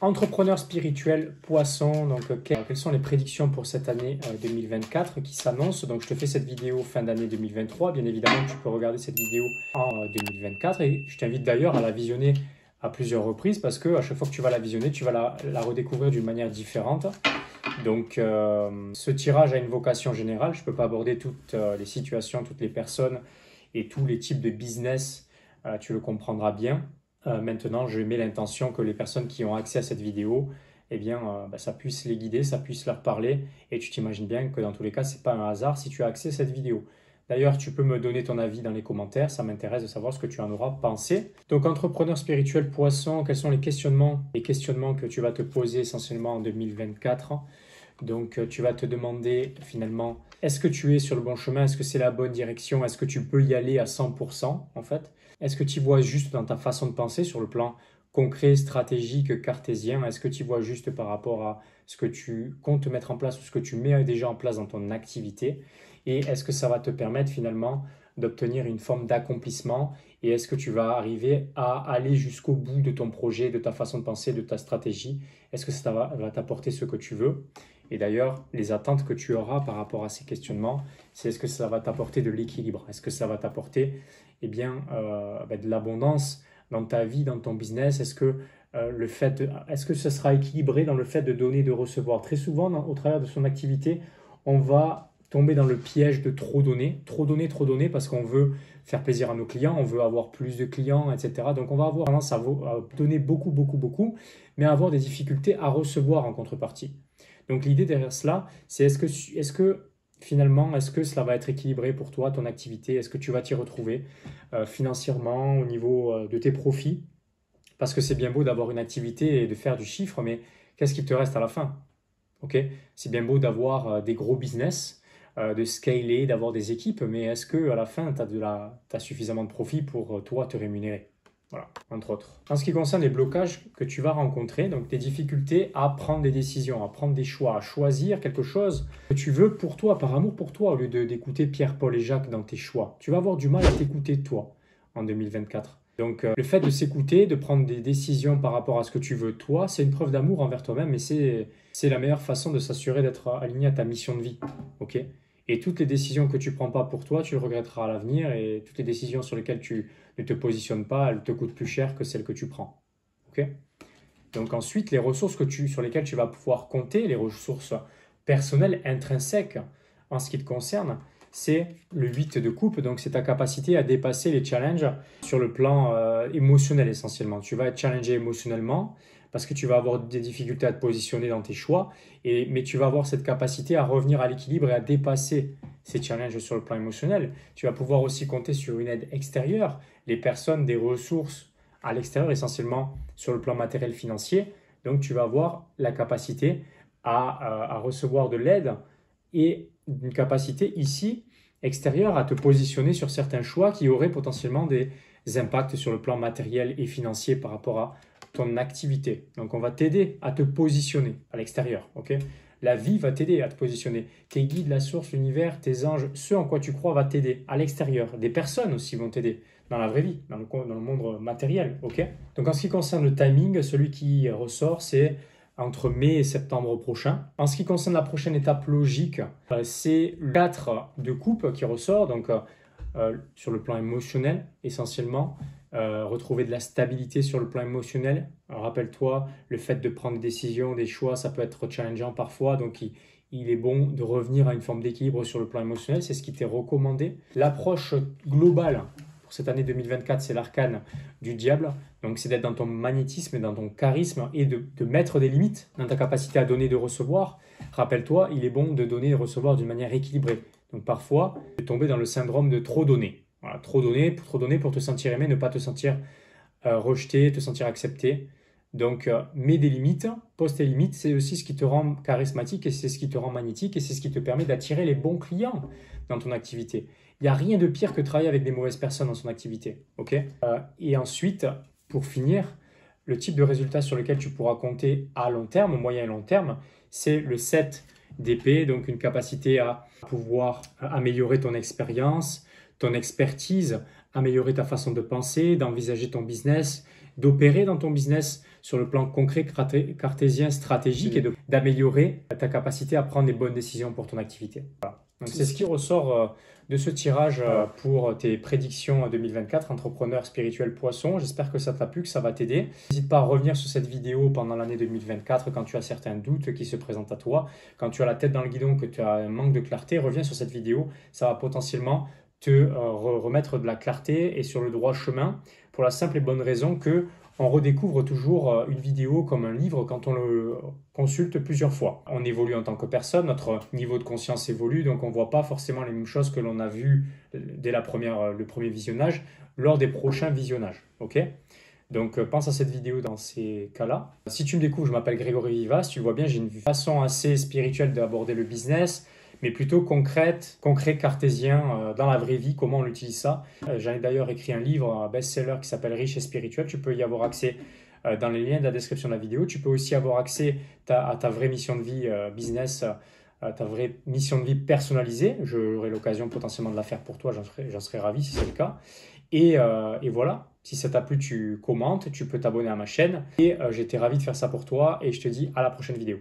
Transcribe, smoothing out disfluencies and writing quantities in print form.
Entrepreneur spirituel poisson, donc quelles sont les prédictions pour cette année 2024 qui s'annonce? Donc je te fais cette vidéo fin d'année 2023, bien évidemment tu peux regarder cette vidéo en 2024 et je t'invite d'ailleurs à la visionner à plusieurs reprises parce que à chaque fois que tu vas la visionner, tu vas la redécouvrir d'une manière différente. Donc ce tirage a une vocation générale, je ne peux pas aborder toutes les situations, toutes les personnes et tous les types de business, tu le comprendras bien. Maintenant, je mets l'intention que les personnes qui ont accès à cette vidéo, eh bien, ça puisse les guider, ça puisse leur parler. Et tu t'imagines bien que dans tous les cas, ce n'est pas un hasard si tu as accès à cette vidéo. D'ailleurs, tu peux me donner ton avis dans les commentaires. Ça m'intéresse de savoir ce que tu en auras pensé. Donc, entrepreneur spirituel poisson, quels sont les questionnements que tu vas te poser essentiellement en 2024? Donc, tu vas te demander finalement, est-ce que tu es sur le bon chemin? Est-ce que c'est la bonne direction? Est-ce que tu peux y aller à 100% en fait? Est-ce que tu vois juste dans ta façon de penser sur le plan concret, stratégique, cartésien? Est-ce que tu vois juste par rapport à ce que tu comptes mettre en place ou ce que tu mets déjà en place dans ton activité? Et est-ce que ça va te permettre finalement d'obtenir une forme d'accomplissement? Et est-ce que tu vas arriver à aller jusqu'au bout de ton projet, de ta façon de penser, de ta stratégie? Est-ce que ça va t'apporter ce que tu veux? Et d'ailleurs, les attentes que tu auras par rapport à ces questionnements, c'est est-ce que ça va t'apporter de l'équilibre? Est-ce que ça va t'apporter de l'abondance dans ta vie, dans ton business? Est-ce que, est-ce que ça sera équilibré dans le fait de donner, de recevoir? Très souvent, au travers de son activité, on va tomber dans le piège de trop donner parce qu'on veut faire plaisir à nos clients, on veut avoir plus de clients, etc. Donc on va avoir tendance à donner beaucoup, mais à avoir des difficultés à recevoir en contrepartie. Donc l'idée derrière cela, c'est est-ce que finalement, est-ce que cela va être équilibré pour toi, ton activité? Est-ce que tu vas t'y retrouver financièrement au niveau de tes profits? Parce que c'est bien beau d'avoir une activité et de faire du chiffre, mais qu'est-ce qui te reste à la fin? Okay, c'est bien beau d'avoir des gros business, de scaler, d'avoir des équipes, mais est-ce qu'à la fin, tu as suffisamment de profit pour toi te rémunérer? Voilà, entre autres. En ce qui concerne les blocages que tu vas rencontrer, donc tes difficultés à prendre des décisions, à prendre des choix, à choisir quelque chose que tu veux pour toi, par amour pour toi, au lieu d'écouter Pierre, Paul et Jacques dans tes choix. Tu vas avoir du mal à t'écouter toi en 2024. Donc le fait de s'écouter, de prendre des décisions par rapport à ce que tu veux toi, c'est une preuve d'amour envers toi-même et c'est la meilleure façon de s'assurer d'être aligné à ta mission de vie. Ok? Et toutes les décisions que tu ne prends pas pour toi, tu le regretteras à l'avenir. Et toutes les décisions sur lesquelles tu ne te positionnes pas, elles te coûtent plus cher que celles que tu prends. Okay? Donc ensuite, les ressources sur lesquelles tu vas pouvoir compter, les ressources personnelles, intrinsèques, en ce qui te concerne, c'est le 8 de coupe. Donc c'est ta capacité à dépasser les challenges sur le plan émotionnel essentiellement. Tu vas être challengé émotionnellement parce que tu vas avoir des difficultés à te positionner dans tes choix, mais tu vas avoir cette capacité à revenir à l'équilibre et à dépasser ces challenges sur le plan émotionnel. Tu vas pouvoir aussi compter sur une aide extérieure, les personnes, des ressources à l'extérieur, essentiellement sur le plan matériel financier. Donc tu vas avoir la capacité à recevoir de l'aide et une capacité ici extérieure à te positionner sur certains choix qui auraient potentiellement des impacts sur le plan matériel et financier par rapport à ton activité. Donc on va t'aider à te positionner à l'extérieur. Okay? La vie va t'aider à te positionner. Tes guides, la source, l'univers, tes anges, ce en quoi tu crois va t'aider à l'extérieur. Des personnes aussi vont t'aider dans la vraie vie, dans le monde matériel. Okay? Donc en ce qui concerne le timing, celui qui ressort, c'est entre mai et septembre prochain. En ce qui concerne la prochaine étape logique, c'est le 4 de coupe qui ressort, donc sur le plan émotionnel essentiellement, retrouver de la stabilité sur le plan émotionnel. Rappelle-toi, le fait de prendre des décisions, des choix, ça peut être challengeant parfois, donc il est bon de revenir à une forme d'équilibre sur le plan émotionnel, c'est ce qui t'est recommandé. L'approche globale pour cette année 2024, c'est l'arcane du diable. Donc c'est d'être dans ton magnétisme et dans ton charisme et de mettre des limites dans ta capacité à donner et de recevoir. Rappelle-toi, il est bon de donner et recevoir d'une manière équilibrée. Donc parfois, de tomber dans le syndrome de trop donner. Voilà, trop donner pour te sentir aimé, ne pas te sentir rejeté, te sentir accepté. Donc mets des limites, pose tes limites, c'est aussi ce qui te rend charismatique et c'est ce qui te rend magnétique et c'est ce qui te permet d'attirer les bons clients dans ton activité. Il n'y a rien de pire que de travailler avec des mauvaises personnes dans son activité. Okay? Et ensuite, pour finir, le type de résultat sur lequel tu pourras compter à long terme, au moyen et long terme, c'est le 7 d'épée, donc une capacité à pouvoir améliorer ton expérience, ton expertise, améliorer ta façon de penser, d'envisager ton business, d'opérer dans ton business sur le plan concret, cartésien, stratégique et d'améliorer ta capacité à prendre les bonnes décisions pour ton activité. Voilà. Donc c'est ce qui ressort de ce tirage pour tes prédictions 2024, entrepreneur spirituel poisson. J'espère que ça t'a plu, que ça va t'aider. N'hésite pas à revenir sur cette vidéo pendant l'année 2024 quand tu as certains doutes qui se présentent à toi, quand tu as la tête dans le guidon, que tu as un manque de clarté, reviens sur cette vidéo. Ça va potentiellement te remettre de la clarté et sur le droit chemin pour la simple et bonne raison que on redécouvre toujours une vidéo comme un livre quand on le consulte plusieurs fois. On évolue en tant que personne, notre niveau de conscience évolue, donc on ne voit pas forcément les mêmes choses que l'on a vues dès le premier visionnage lors des prochains visionnages. Ok ? Donc pense à cette vidéo dans ces cas-là. Si tu me découvres, je m'appelle Grégory Vivas. Tu le vois bien, j'ai une façon assez spirituelle d'aborder le business, mais plutôt concret, cartésien, dans la vraie vie, comment on utilise ça. J'en ai d'ailleurs écrit un livre, un best-seller qui s'appelle Riche et spirituel. Tu peux y avoir accès dans les liens de la description de la vidéo. Tu peux aussi avoir accès à ta vraie mission de vie business, ta vraie mission de vie personnalisée. J'aurai l'occasion potentiellement de la faire pour toi, j'en serais ravi si c'est le cas. Et voilà, si ça t'a plu, tu commentes, tu peux t'abonner à ma chaîne. Et j'étais ravi de faire ça pour toi et je te dis à la prochaine vidéo.